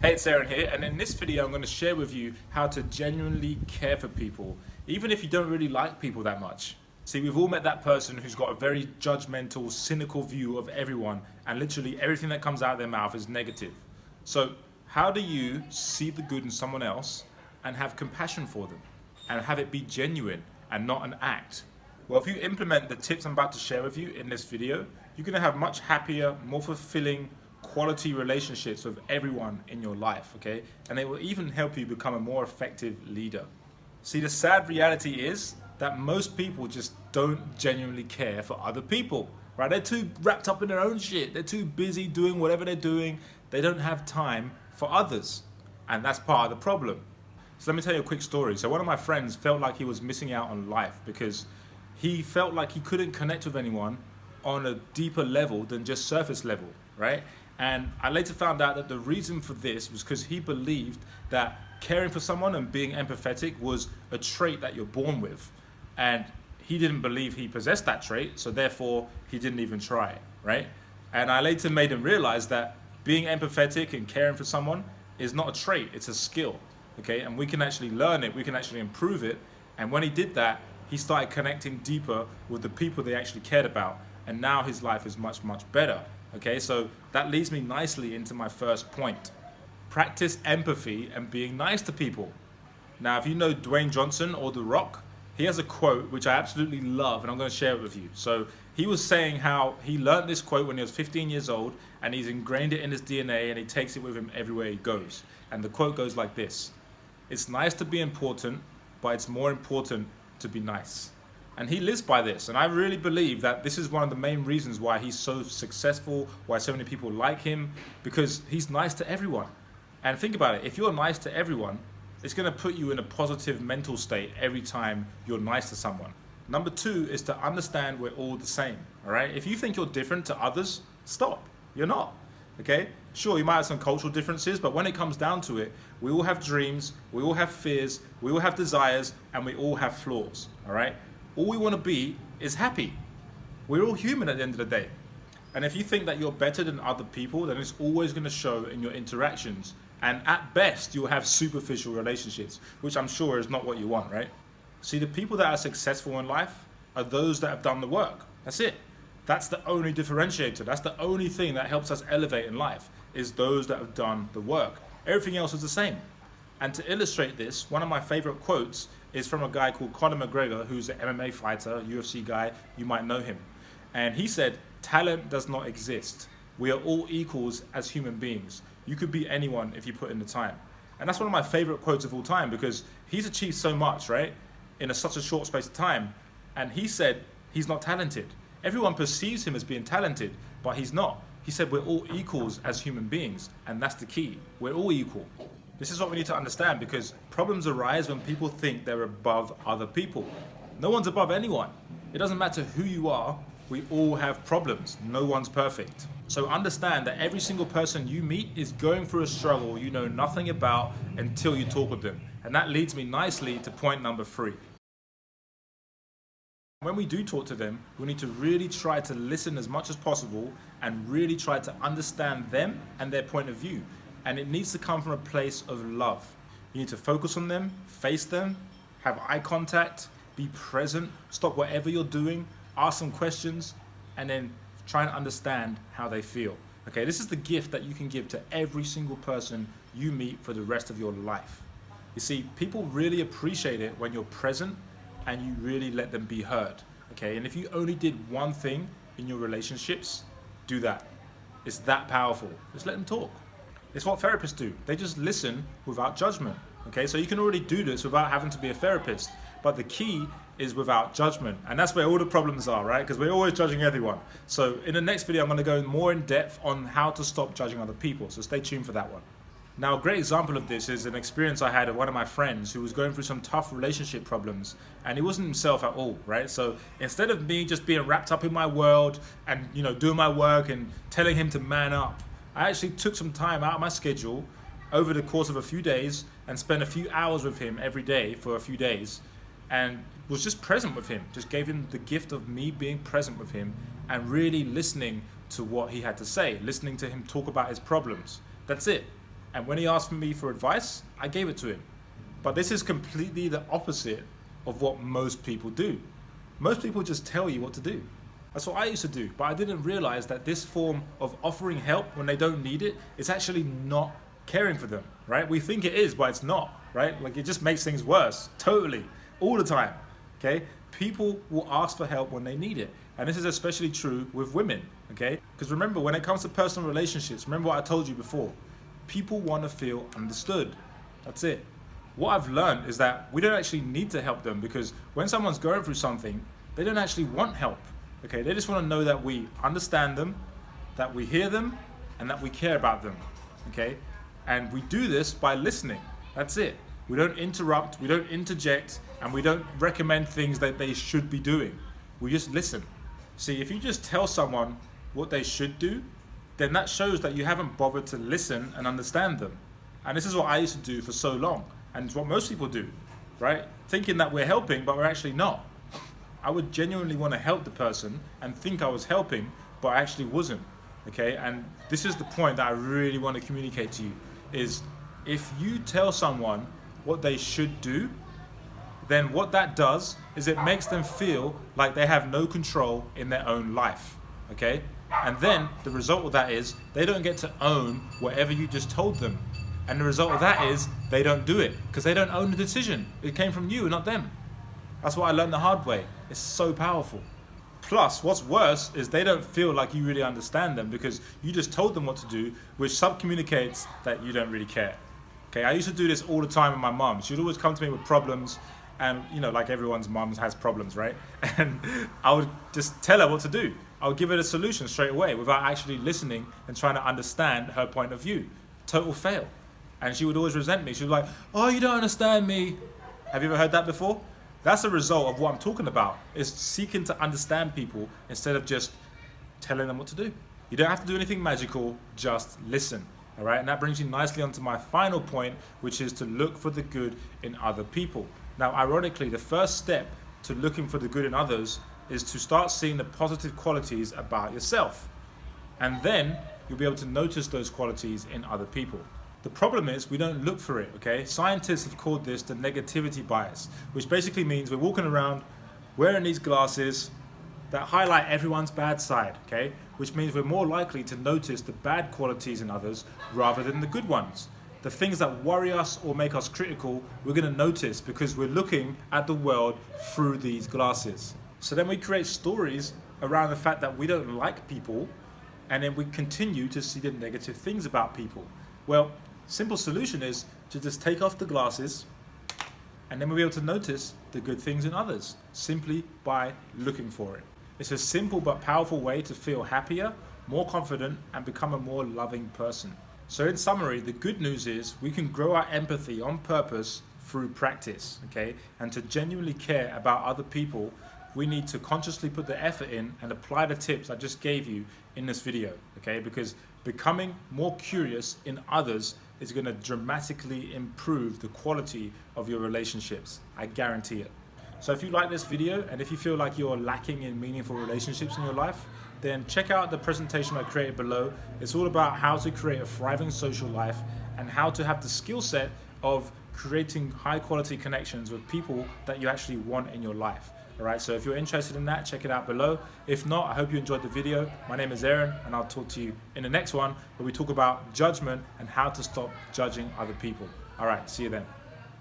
Hey, it's Aaron here, and in this video I'm going to share with you how to genuinely care for people, even if you don't really like people that much. See, we've all met that person who's got a very judgmental, cynical view of everyone, and literally everything that comes out of their mouth is negative. So, how do you see the good in someone else and have compassion for them, and have it be genuine and not an act? Well, if you implement the tips I'm about to share with you in this video, you're going to have much happier, more fulfilling, quality relationships with everyone in your life, okay? And it will even help you become a more effective leader. See, the sad reality is that most people just don't genuinely care for other people, right? They're too wrapped up in their own shit. They're too busy doing whatever they're doing. They don't have time for others. And that's part of the problem. So let me tell you a quick story. So one of my friends felt like he was missing out on life because he felt like he couldn't connect with anyone on a deeper level than just surface level, right? And I later found out that the reason for this was because he believed that caring for someone and being empathetic was a trait that you're born with. And he didn't believe he possessed that trait, so therefore he didn't even try it, right? And I later made him realize that being empathetic and caring for someone is not a trait, it's a skill, okay? And we can actually learn it, we can actually improve it. And when he did that, he started connecting deeper with the people they actually cared about. And now his life is much, much better. Okay, so that leads me nicely into my first point. Practice empathy and being nice to people. Now, if you know Dwayne Johnson or The Rock, he has a quote which I absolutely love, and I'm going to share it with you. So he was saying how he learned this quote when he was 15 years old, and he's ingrained it in his DNA, and he takes it with him everywhere he goes. And the quote goes like this: "It's nice to be important, but it's more important to be nice." And he lives by this, and I really believe that this is one of the main reasons why he's so successful, why so many people like him, because he's nice to everyone. And think about it, if you're nice to everyone, it's going to put you in a positive mental state every time you're nice to someone. Number two is to understand we're all the same, all right? If you think you're different to others, stop. You're not, okay? Sure, you might have some cultural differences, but when it comes down to it, we all have dreams, we all have fears, we all have desires, and we all have flaws, all right? All we want to be is happy. We're all human at the end of the day. And if you think that you're better than other people, then it's always going to show in your interactions. And at best, you'll have superficial relationships, which I'm sure is not what you want, right? See, the people that are successful in life are those that have done the work. That's it. That's the only differentiator. That's the only thing that helps us elevate in life, is those that have done the work. Everything else is the same. And to illustrate this, one of my favorite quotes is from a guy called Conor McGregor, who's an MMA fighter, UFC guy, you might know him. And he said, "Talent does not exist. We are all equals as human beings. You could be anyone if you put in the time." And that's one of my favorite quotes of all time, because he's achieved so much, right, in such a short space of time. And he said he's not talented. Everyone perceives him as being talented, but he's not. He said we're all equals as human beings, and that's the key. We're all equal. This is what we need to understand, because problems arise when people think they're above other people. No one's above anyone. It doesn't matter who you are, we all have problems. No one's perfect. So understand that every single person you meet is going through a struggle you know nothing about until you talk with them. And that leads me nicely to point number 3. When we do talk to them, we need to really try to listen as much as possible and really try to understand them and their point of view. And it needs to come from a place of love. You need to focus on them, face them, have eye contact, be present, stop whatever you're doing, ask some questions, and then try and understand how they feel. Okay, this is the gift that you can give to every single person you meet for the rest of your life. You see, people really appreciate it when you're present and you really let them be heard. Okay, and if you only did one thing in your relationships, do that. It's that powerful. Just let them talk. It's what therapists do. They just listen without judgment. Okay, so you can already do this without having to be a therapist. But the key is without judgment. And that's where all the problems are, right? Because we're always judging everyone. So in the next video, I'm going to go more in depth on how to stop judging other people. So stay tuned for that one. Now, a great example of this is an experience I had of one of my friends who was going through some tough relationship problems, and he wasn't himself at all, right? So instead of me just being wrapped up in my world and, doing my work and telling him to man up, I actually took some time out of my schedule over the course of a few days and spent a few hours with him every day for a few days, and was just present with him. Just gave him the gift of me being present with him and really listening to what he had to say, listening to him talk about his problems. That's it. And when he asked me for advice, I gave it to him. But this is completely the opposite of what most people do. Most people just tell you what to do. That's what I used to do, but I didn't realize that this form of offering help when they don't need it is actually not caring for them, right? We think it is, but it's not, right? Like, it just makes things worse, totally, all the time, okay? People will ask for help when they need it. And this is especially true with women, okay? Because remember, when it comes to personal relationships, remember what I told you before, people want to feel understood. That's it. What I've learned is that we don't actually need to help them, because when someone's going through something, they don't actually want help. Okay, they just want to know that we understand them, that we hear them, and that we care about them. Okay, and we do this by listening. That's it. We don't interrupt, we don't interject, and we don't recommend things that they should be doing. We just listen. See, if you just tell someone what they should do, then that shows that you haven't bothered to listen and understand them. And this is what I used to do for so long, and it's what most people do, right? Thinking that we're helping, but we're actually not. I would genuinely want to help the person and think I was helping, but I actually wasn't, okay? And this is the point that I really want to communicate to you, is if you tell someone what they should do, then what that does is it makes them feel like they have no control in their own life, okay? And then the result of that is they don't get to own whatever you just told them. And the result of that is they don't do it, because they don't own the decision. It came from you and not them. That's what I learned the hard way. It's so powerful. Plus, what's worse is they don't feel like you really understand them, because you just told them what to do, which sub-communicates that you don't really care. Okay, I used to do this all the time with my mom. She'd always come to me with problems, and you know, like everyone's mom has problems, right? And I would just tell her what to do. I would give her a solution straight away without actually listening and trying to understand her point of view. Total fail. And she would always resent me. She'd be like, "Oh, you don't understand me." Have you ever heard that before? That's a result of what I'm talking about, is seeking to understand people instead of just telling them what to do. You don't have to do anything magical, just listen, all right? And that brings you nicely onto my final point, which is to look for the good in other people. Now, ironically, the first step to looking for the good in others is to start seeing the positive qualities about yourself. And then you'll be able to notice those qualities in other people. The problem is we don't look for it, okay? Scientists have called this the negativity bias, which basically means we're walking around wearing these glasses that highlight everyone's bad side, okay? Which means we're more likely to notice the bad qualities in others rather than the good ones. The things that worry us or make us critical, we're gonna notice because we're looking at the world through these glasses. So then we create stories around the fact that we don't like people, and then we continue to see the negative things about people. Well, simple solution is to just take off the glasses, and then we'll be able to notice the good things in others simply by looking for it. It's a simple but powerful way to feel happier, more confident, and become a more loving person. So in summary, the good news is we can grow our empathy on purpose through practice, okay? And to genuinely care about other people, we need to consciously put the effort in and apply the tips I just gave you in this video, okay? Because becoming more curious in others is going to dramatically improve the quality of your relationships. I guarantee it. So if you like this video, and if you feel like you're lacking in meaningful relationships in your life, then check out the presentation I created below. It's all about how to create a thriving social life and how to have the skill set of creating high quality connections with people that you actually want in your life. All right, so if you're interested in that, check it out below. If not, I hope you enjoyed the video. My name is Aaron, and I'll talk to you in the next one where we talk about judgment and how to stop judging other people. All right, see you then.